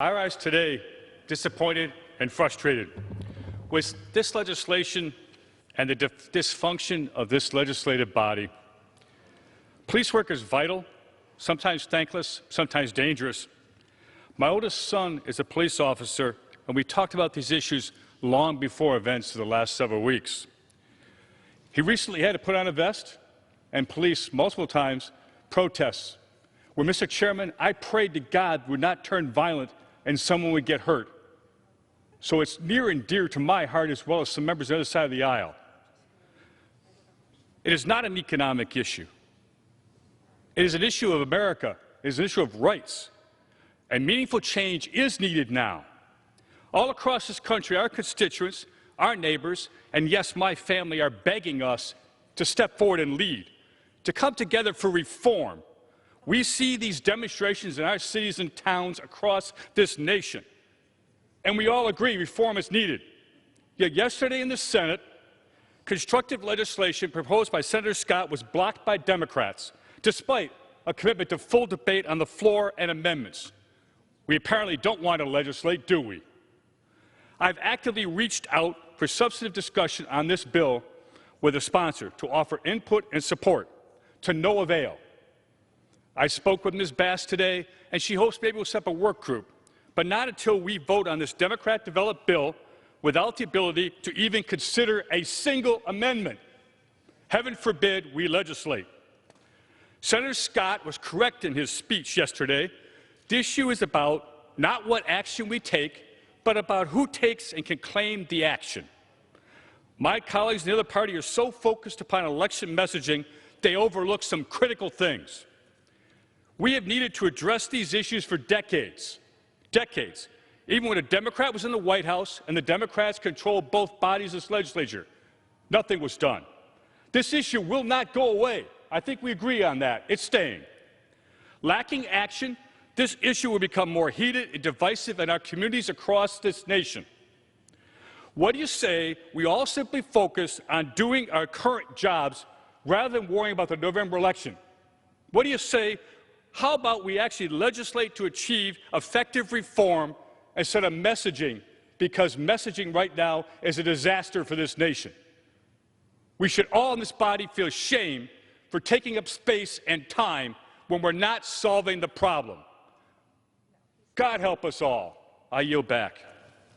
I rise today disappointed and frustrated with this legislation and the dysfunction of this legislative body. Police work is vital, sometimes thankless, sometimes dangerous. My oldest son is a police officer, and we talked about these issues long before events of the last several weeks. He recently had to put on a vest and police multiple times protests where, Mr. Chairman, I prayed to God would not turn violent and someone would get hurt. So it's near and dear to my heart, as well as some members on the other side of the aisle. It is not an economic issue. It is an issue of America. It is an issue of rights. And meaningful change is needed now. All across this country, our constituents, our neighbors, and yes, my family are begging us to step forward and lead, to come together for reform. We see these demonstrations in our cities and towns across this nation, and we all agree reform is needed. Yet yesterday in the Senate, constructive legislation proposed by Senator Scott was blocked by Democrats, despite a commitment to full debate on the floor and amendments. We apparently don't want to legislate, do we? I've actively reached out for substantive discussion on this bill with a sponsor to offer input and support, to no avail. I spoke with Ms. Bass today, and she hopes maybe we'll set up a work group, but not until we vote on this Democrat-developed bill without the ability to even consider a single amendment. Heaven forbid we legislate. Senator Scott was correct in his speech yesterday. The issue is about not what action we take, but about who takes and can claim the action. My colleagues in the other party are so focused upon election messaging, they overlook some critical things. We have needed to address these issues for decades, even when a Democrat was in the White House and the Democrats controlled both bodies of this legislature. Nothing was done. This issue will not go away. I think we agree on that. It's staying. Lacking action, this issue will become more heated and divisive in our communities across this nation. What do you say we all simply focus on doing our current jobs rather than worrying about the November election? What do you say? How about we actually legislate to achieve effective reform instead of messaging, because messaging right now is a disaster for this nation. We should all in this body feel shame for taking up space and time when we're not solving the problem. God help us all. I yield back.